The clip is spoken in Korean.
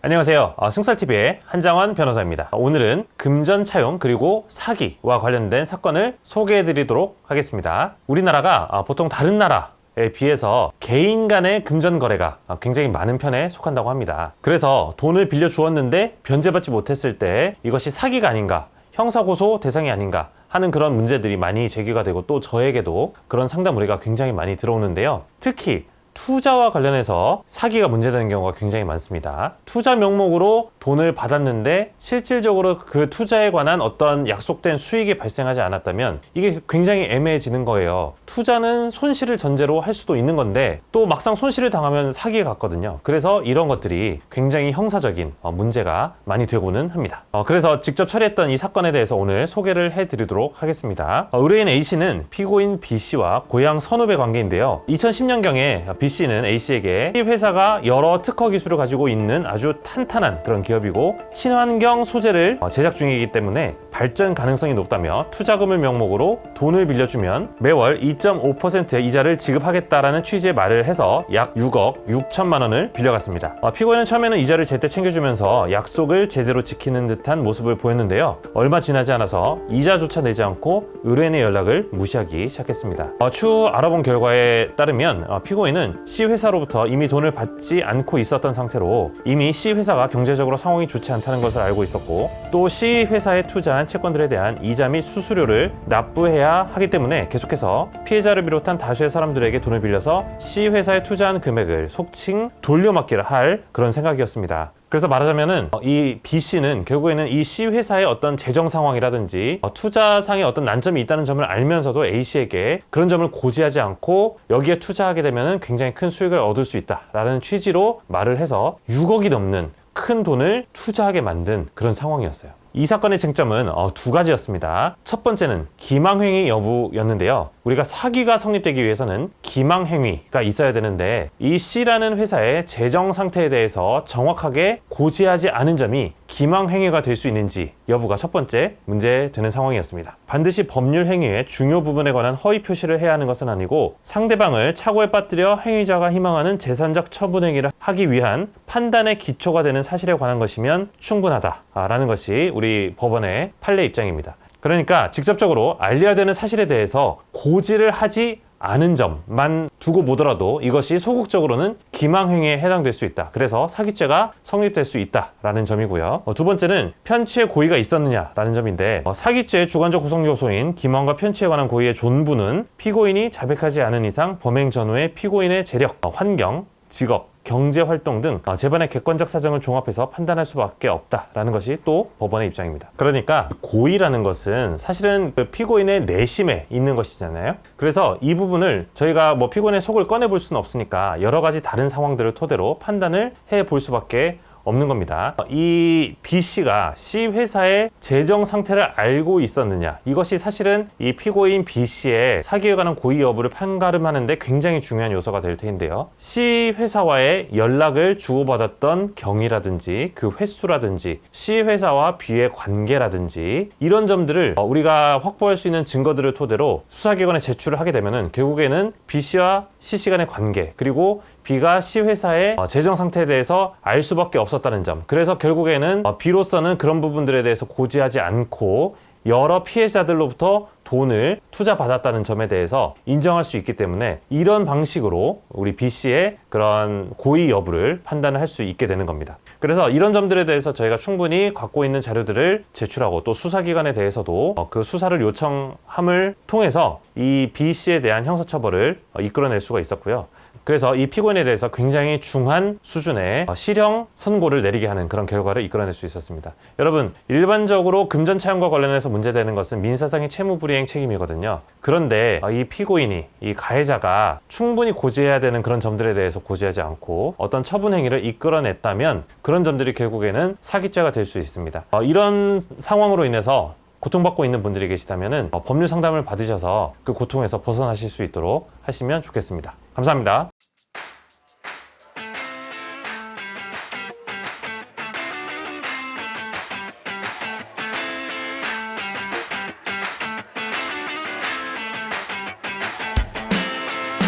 안녕하세요. 승설TV의 한장원 변호사입니다. 오늘은 금전 차용 그리고 사기와 관련된 사건을 소개해 드리도록 하겠습니다. 우리나라가 보통 다른 나라에 비해서 개인 간의 금전 거래가 굉장히 많은 편에 속한다고 합니다. 그래서 돈을 빌려 주었는데 변제받지 못했을 때 이것이 사기가 아닌가, 형사고소 대상이 아닌가 하는 그런 문제들이 많이 제기가 되고, 또 저에게도 그런 상담 의뢰가 굉장히 많이 들어오는데요. 특히 투자와 관련해서 사기가 문제되는 경우가 굉장히 많습니다. 투자 명목으로 돈을 받았는데 실질적으로 그 투자에 관한 어떤 약속된 수익이 발생하지 않았다면 이게 굉장히 애매해지는 거예요. 투자는 손실을 전제로 할 수도 있는 건데 또 막상 손실을 당하면 사기에 갔거든요. 그래서 이런 것들이 굉장히 형사적인 문제가 많이 되고는 합니다. 그래서 직접 처리했던 이 사건에 대해서 오늘 소개를 해드리도록 하겠습니다. 의뢰인 A씨는 피고인 B씨와 고향 선후배 관계인데요. 2010년경에 B씨는 A씨에게 이 회사가 여러 특허 기술을 가지고 있는 아주 탄탄한 그런 기업이고 친환경 소재를 제작 중이기 때문에 발전 가능성이 높다며 투자금을 명목으로 돈을 빌려주면 매월 2.5%의 이자를 지급하겠다라는 취지의 말을 해서 약 6억 6천만 원을 빌려갔습니다. 피고인은 처음에는 이자를 제때 챙겨주면서 약속을 제대로 지키는 듯한 모습을 보였는데요. 얼마 지나지 않아서 이자조차 내지 않고 의뢰인의 연락을 무시하기 시작했습니다. 추후 알아본 결과에 따르면 피고인은 C회사로부터 이미 돈을 받지 않고 있었던 상태로 이미 C회사가 경제적으로 상황이 좋지 않다는 것을 알고 있었고, 또 C회사에 투자한 채권들에 대한 이자 및 수수료를 납부해야 하기 때문에 계속해서 피해자를 비롯한 다수의 사람들에게 돈을 빌려서 C회사에 투자한 금액을 속칭 돌려막기를 할 그런 생각이었습니다. 그래서 말하자면은 이 B씨는 결국에는 이 C회사의 어떤 재정 상황이라든지 투자상의 어떤 난점이 있다는 점을 알면서도 A씨에게 그런 점을 고지하지 않고 여기에 투자하게 되면은 굉장히 큰 수익을 얻을 수 있다라는 취지로 말을 해서 6억이 넘는 큰 돈을 투자하게 만든 그런 상황이었어요. 이 사건의 쟁점은 두 가지였습니다. 첫 번째는 기망행위 여부였는데요. 우리가 사기가 성립되기 위해서는 기망행위가 있어야 되는데 이 C라는 회사의 재정 상태에 대해서 정확하게 고지하지 않은 점이 기망행위가 될 수 있는지 여부가 첫 번째 문제되는 상황이었습니다. 반드시 법률 행위의 중요 부분에 관한 허위 표시를 해야 하는 것은 아니고 상대방을 착오에 빠뜨려 행위자가 희망하는 재산적 처분 행위를 하기 위한 판단의 기초가 되는 사실에 관한 것이면 충분하다라는 것이 우리 법원의 판례 입장입니다. 그러니까 직접적으로 알려야 되는 사실에 대해서 고지를 하지 않은 점만 두고 보더라도 이것이 소극적으로는 기망행위에 해당될 수 있다. 그래서 사기죄가 성립될 수 있다라는 점이고요. 두 번째는 편취의 고의가 있었느냐라는 점인데 사기죄의 주관적 구성 요소인 기망과 편취에 관한 고의의 존부는 피고인이 자백하지 않은 이상 범행 전후의 피고인의 재력, 환경, 직업, 경제활동 등 재반의 객관적 사정을 종합해서 판단할 수밖에 없다라는 것이 또 법원의 입장입니다. 그러니까 고의라는 것은 사실은 그 피고인의 내심에 있는 것이잖아요. 그래서 이 부분을 저희가 피고인의 속을 꺼내볼 수는 없으니까 여러 가지 다른 상황들을 토대로 판단을 해볼 수밖에 없는 겁니다. 이 B씨가 C회사의 재정 상태를 알고 있었느냐, 이것이 사실은 이 피고인 B씨의 사기에 관한 고의 여부를 판가름하는데 굉장히 중요한 요소가 될 텐데요. C회사와의 연락을 주고받았던 경위라든지 그 횟수라든지 C회사와 B의 관계라든지 이런 점들을 우리가 확보할 수 있는 증거들을 토대로 수사기관에 제출을 하게 되면은 결국에는 B씨와 C씨 간의 관계, 그리고 B가 C회사의 재정 상태에 대해서 알 수밖에 없었다는 점, 그래서 결국에는 B로서는 그런 부분들에 대해서 고지하지 않고 여러 피해자들로부터 돈을 투자받았다는 점에 대해서 인정할 수 있기 때문에 이런 방식으로 우리 B씨의 그런 고의 여부를 판단을 할 수 있게 되는 겁니다. 그래서 이런 점들에 대해서 저희가 충분히 갖고 있는 자료들을 제출하고 또 수사기관에 대해서도 그 수사를 요청함을 통해서 이 B씨에 대한 형사처벌을 이끌어낼 수가 있었고요. 그래서 이 피고인에 대해서 굉장히 중한 수준의 실형 선고를 내리게 하는 그런 결과를 이끌어낼 수 있었습니다. 여러분, 일반적으로 금전 차용과 관련해서 문제되는 것은 민사상의 채무불이행 책임이거든요. 그런데 이 피고인이, 이 가해자가 충분히 고지해야 되는 그런 점들에 대해서 고지하지 않고 어떤 처분 행위를 이끌어냈다면 그런 점들이 결국에는 사기죄가 될 수 있습니다. 이런 상황으로 인해서 고통받고 있는 분들이 계시다면 법률 상담을 받으셔서 그 고통에서 벗어나실 수 있도록 하시면 좋겠습니다. 감사합니다.